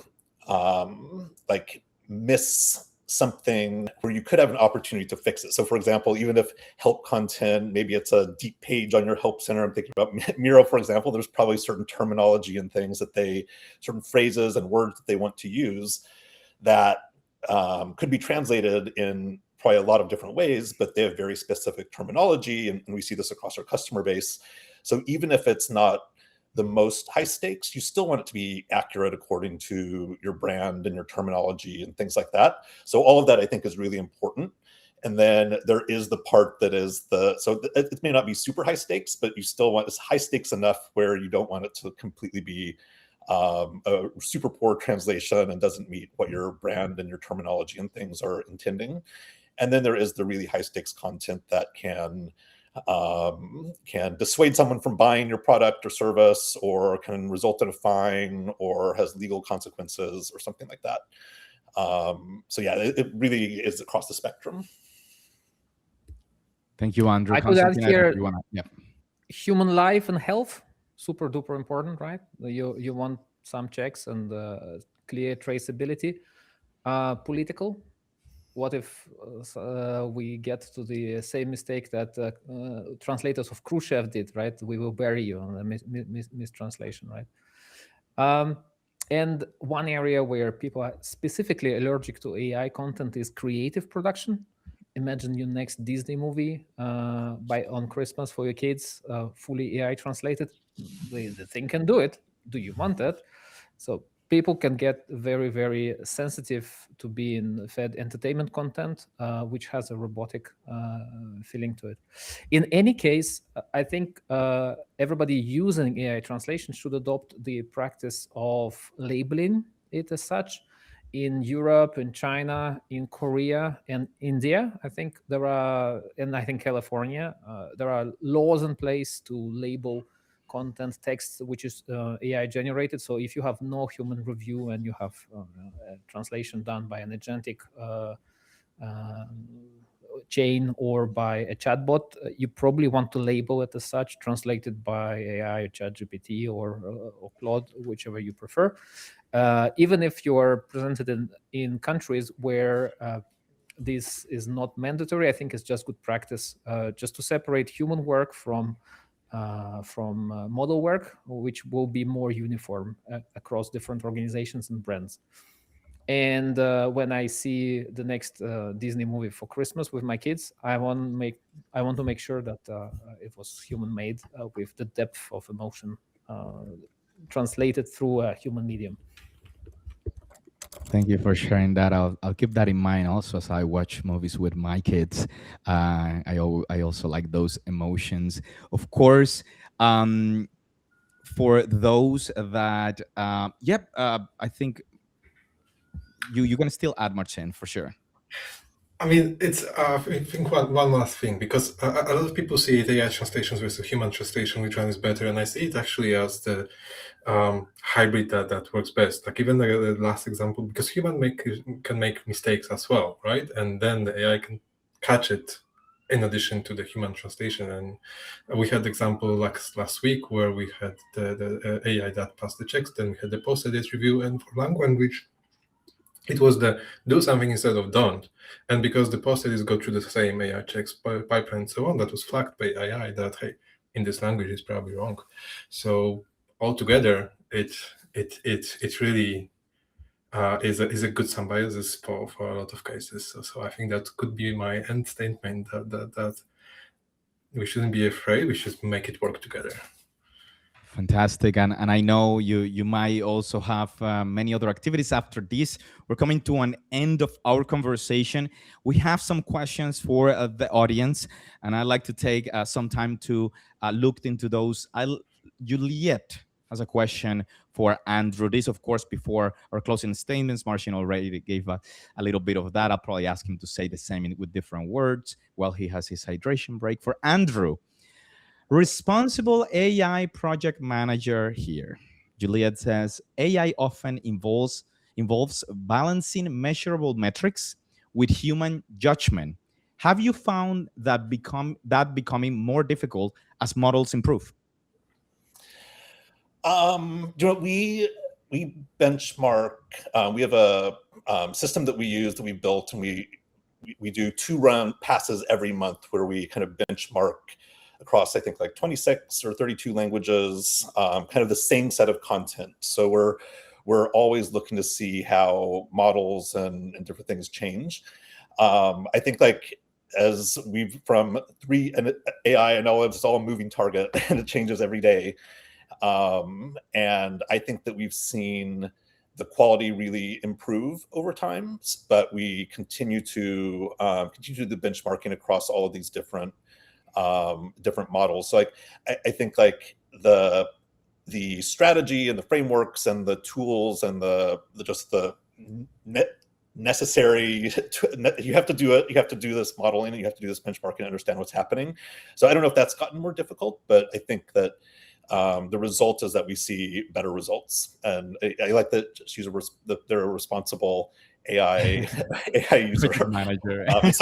miss something where you could have an opportunity to fix it. So for example, even if help content, maybe it's a deep page on your help center, I'm thinking about Miro, for example, there's probably certain terminology and things that certain phrases and words that they want to use that could be translated in probably a lot of different ways, but they have very specific terminology, and we see this across our customer base. So even if it's not the most high stakes, you still want it to be accurate according to your brand and your terminology and things like that. So all of that I think is really important. And then there is the part that is it may not be super high stakes, but you still want it's high stakes enough where you don't want it to completely be a super poor translation and doesn't meet what your brand and your terminology and things are intending. And then there is the really high stakes content that can dissuade someone from buying your product or service, or can result in a fine, or has legal consequences, or something like that. So yeah, it really is across the spectrum. Thank you, Andrew. I could add here, yeah. human life and health, super duper important, right? You want some checks and clear traceability. Political. What if we get to the same mistake that translators of Khrushchev did, right? We will bury you on a mistranslation, right? And one area where people are specifically allergic to AI content is creative production. Imagine your next Disney movie on Christmas for your kids, fully AI translated. The thing can do it. Do you want that? So people can get very, very sensitive to being fed entertainment content, which has a robotic feeling to it. In any case, I think everybody using AI translation should adopt the practice of labeling it as such. In Europe, in China, in Korea, and India, I think there are, and I think California, there are laws in place to label content text which is AI generated. So if you have no human review and you have a translation done by an agentic chain or by a chatbot, you probably want to label it as such, translated by AI, or ChatGPT, or Claude, whichever you prefer. Even if you are presented in countries where this is not mandatory, I think it's just good practice just to separate human work from model work, which will be more uniform across different organizations and brands. And when I see the next Disney movie for Christmas with my kids, I want to make sure that it was human made with the depth of emotion translated through a human medium. Thank you for sharing that. I'll keep that in mind also as I watch movies with my kids. I also like those emotions. Of course, for those that, I think you're gonna still add Marcin for sure. I mean, it's I think one last thing, because a lot of people see it AI translations versus human translation, which one is better, and I see it actually as the hybrid that works best. Like even the last example, because can make mistakes as well, right? And then the AI can catch it in addition to the human translation. And we had the example like last week where we had the AI that passed the checks, then we had the post-edit review, and for language, it was the do something instead of don't. And because the post-edits go through the same AI checks pipeline and so on, that was flagged by AI that, hey, in this language it's probably wrong. So altogether, it really is a good symbiosis for a lot of cases. So I think that could be my end statement, that we shouldn't be afraid, we should make it work together. Fantastic, and I know you might also have many other activities after this. We're coming to an end of our conversation. We have some questions for the audience, and I'd like to take some time to look into those. Juliet has a question for Andrew. This, of course, before our closing statements. Marcin already gave a little bit of that. I'll probably ask him to say the same with different words while he has his hydration break. For Andrew, responsible AI project manager here. Juliet says, AI often involves balancing measurable metrics with human judgment. Have you found that becoming more difficult as models improve? We we benchmark. We have a system that we use that we built, and we do 2 run passes every month where we kind of benchmark across, I think, like 26 or 32 languages, kind of the same set of content. So we're always looking to see how models and different things change. I think, like, as we've from 3 and AI and LLMs, it's all a moving target and it changes every day. And I think that we've seen the quality really improve over time, but we continue to do the benchmarking across all of these different models. So, like, I think, like, the strategy and the frameworks and the tools and the necessary you have to do it. You have to do this modeling and you have to do this benchmarking and understand what's happening. So I don't know if that's gotten more difficult, but I think that the result is that we see better results. And I like that they're a responsible AI user. Manager. It's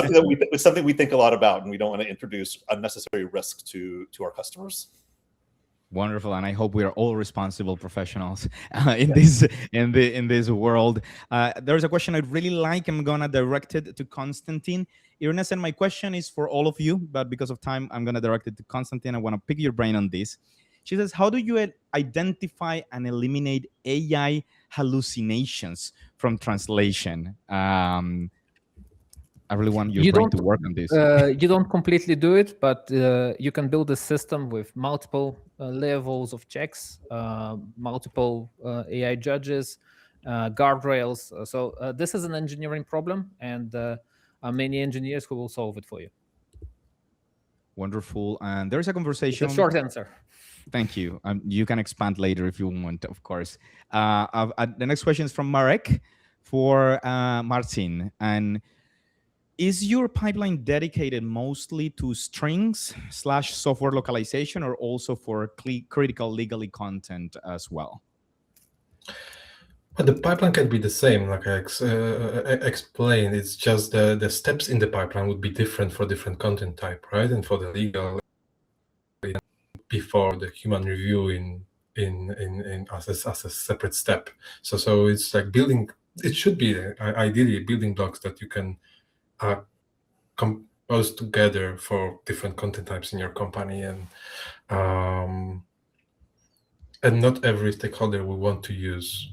something we think a lot about, and we don't want to introduce unnecessary risk to our customers. Wonderful, and I hope we are all responsible professionals in this world. There's a question I'd really like. I'm gonna direct it to Konstantin. Ernest, and my question is for all of you, but because of time, I'm gonna direct it to Konstantin. I want to pick your brain on this. She says, "How do you identify and eliminate AI hallucinations from translation?" I really want your brain to work on this. You don't completely do it, but you can build a system with multiple levels of checks, multiple AI judges, guardrails. So this is an engineering problem, and many engineers who will solve it for you. Wonderful. And there's a conversation. It's a short answer. Thank you. You can expand later if you want, of course. The next question is from Marek for Marcin. And is your pipeline dedicated mostly to strings/software localization, or also for critical legally content as well? The pipeline can be the same, like I explained. It's just the steps in the pipeline would be different for different content type, right? And for the legal, before the human review as a separate step. So it's like building. It should be ideally building blocks that you can compose together for different content types in your company, and not every stakeholder will want to use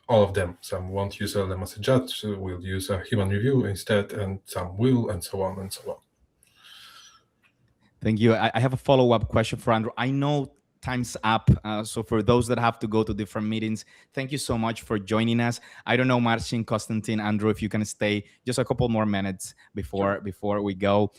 all of them. Some won't use LLM as a judge, so will use a human review instead, and some will, and so on and so on. Thank you. I have a follow-up question for Andrew. I know time's up, so for those that have to go to different meetings, thank you so much for joining us. I don't know, Marcin, Konstantin, Andrew, if you can stay just a couple more minutes before we go.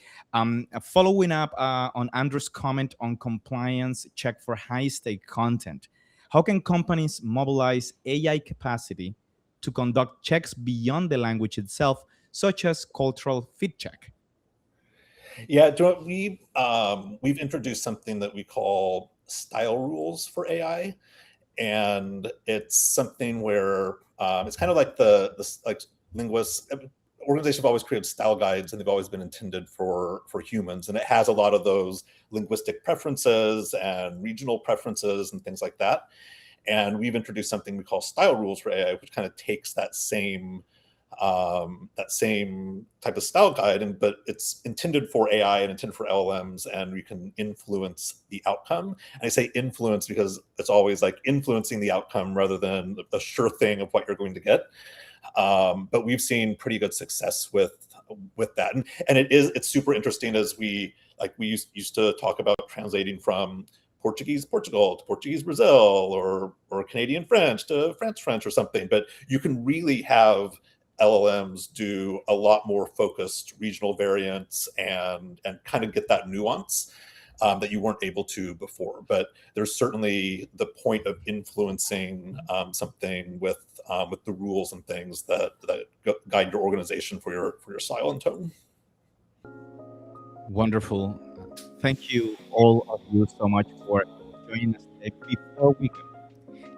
Following up on Andrew's comment on compliance check for high-stake content, how can companies mobilize AI capacity to conduct checks beyond the language itself, such as cultural fit check? Yeah, we've introduced something that we call style rules for AI, and it's something where it's kind of like like linguists. Organizations have always created style guides, and they've always been intended for humans, and it has a lot of those linguistic preferences and regional preferences and things like that. And we've introduced something we call style rules for AI, which kind of takes that same type of style guide, but it's intended for AI and intended for LLMs, and we can influence the outcome. And I say influence because it's always like influencing the outcome rather than a sure thing of what you're going to get. But we've seen pretty good success with that, and it's super interesting. As we used to talk about translating from Portuguese Portugal to Portuguese Brazil, or Canadian French to France French or something. But you can really have LLMs do a lot more focused regional variants and kind of get that nuance that you weren't able to before. But there's certainly the point of influencing something with the rules and things that guide your organization for your style and tone. Wonderful. Thank you, all of you, so much for joining us today. Before we go,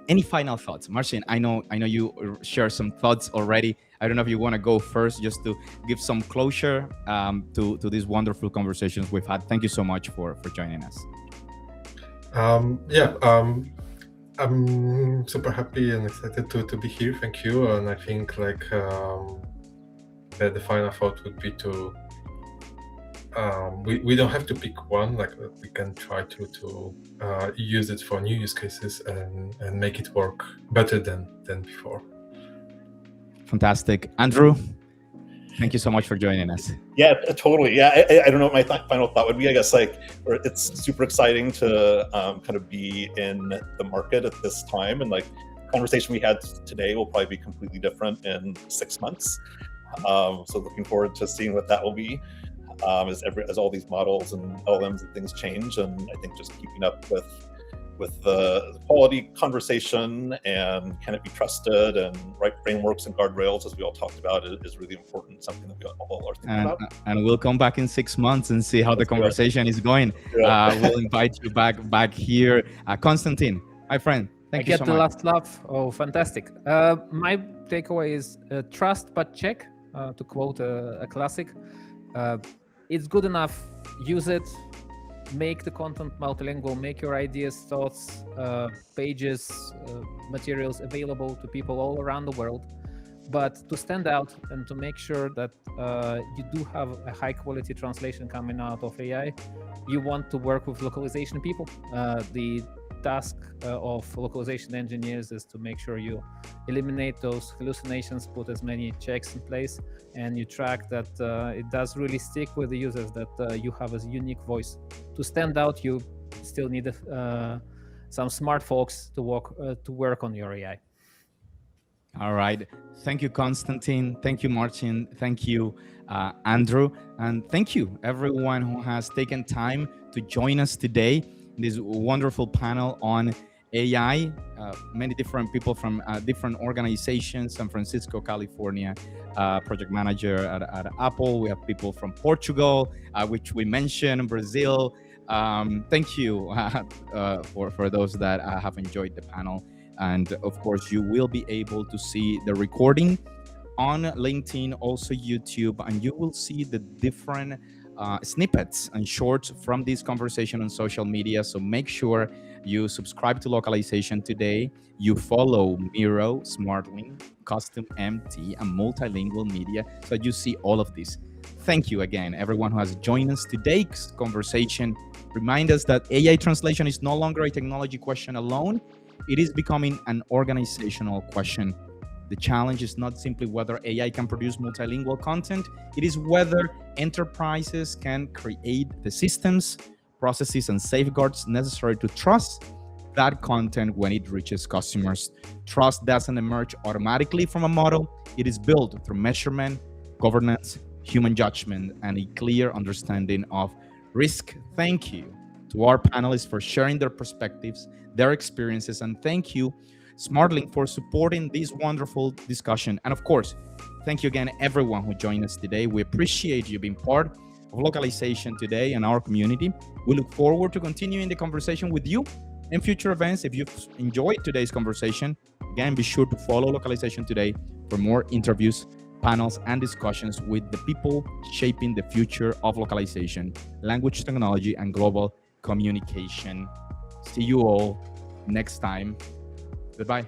any final thoughts? Marcin, I know you share some thoughts already. I don't know if you want to go first, just to give some closure to these wonderful conversations we've had. Thank you so much for joining us. I'm super happy and excited to be here. Thank you. And I think like the final thought would be to we don't have to pick one. Like we can try to use it for new use cases and make it work better than before. Fantastic. Andrew, thank you so much for joining us. Yeah, totally. Yeah, I don't know what my final thought would be. I guess like it's super exciting to kind of be in the market at this time, and like the conversation we had today will probably be completely different in 6 months. So looking forward to seeing what that will be as all these models and LLMs and things change. And I think just keeping up with the quality conversation and can it be trusted and right frameworks and guardrails, as we all talked about, is really important. Something that we all are thinking about. And we'll come back in 6 months and see how the conversation is going. Yeah. We'll invite you back here. Konstantin, my friend, thank you so much. I get the last laugh. Oh, fantastic. My takeaway is trust but check, to quote a classic. It's good enough. Use it. Make the content multilingual, make your ideas, thoughts, pages, materials available to people all around the world. But to stand out and to make sure that you do have a high quality translation coming out of AI, you want to work with localization people. The task of localization engineers is to make sure you eliminate those hallucinations, put as many checks in place, and you track that it does really stick with the users, that you have a unique voice. To stand out, you still need some smart folks to work on your AI. All right. Thank you, Konstantin. Thank you, Martin. Thank you, Andrew. And thank you, everyone who has taken time to join us today in this wonderful panel on AI. Many different people from different organizations, San Francisco, California, project manager at Apple. We have people from Portugal, which we mentioned, Brazil. Thank you for those that have enjoyed the panel. And of course, you will be able to see the recording on LinkedIn, also YouTube, and you will see the different snippets and shorts from this conversation on social media. So make sure you subscribe to Localization today. You follow Miro, SmartLink, Custom MT, and Multilingual Media, so you see all of this. Thank you again, everyone who has joined us today's conversation. Remind us that AI translation is no longer a technology question alone. It is becoming an organizational question. The challenge is not simply whether AI can produce multilingual content, it is whether enterprises can create the systems, processes, and safeguards necessary to trust that content when it reaches customers. Trust doesn't emerge automatically from a model. It is built through measurement, governance, human judgment, and a clear understanding of risk. Thank you to our panelists for sharing their perspectives, their experiences, and thank you, SmartLink, for supporting this wonderful discussion. And of course, thank you again, everyone who joined us today. We appreciate you being part of Localization today and our community. We look forward to continuing the conversation with you in future events. If you've enjoyed today's conversation, again, be sure to follow Localization today for more interviews, panels, and discussions with the people shaping the future of localization, language technology, and global communication. See you all next time. Goodbye.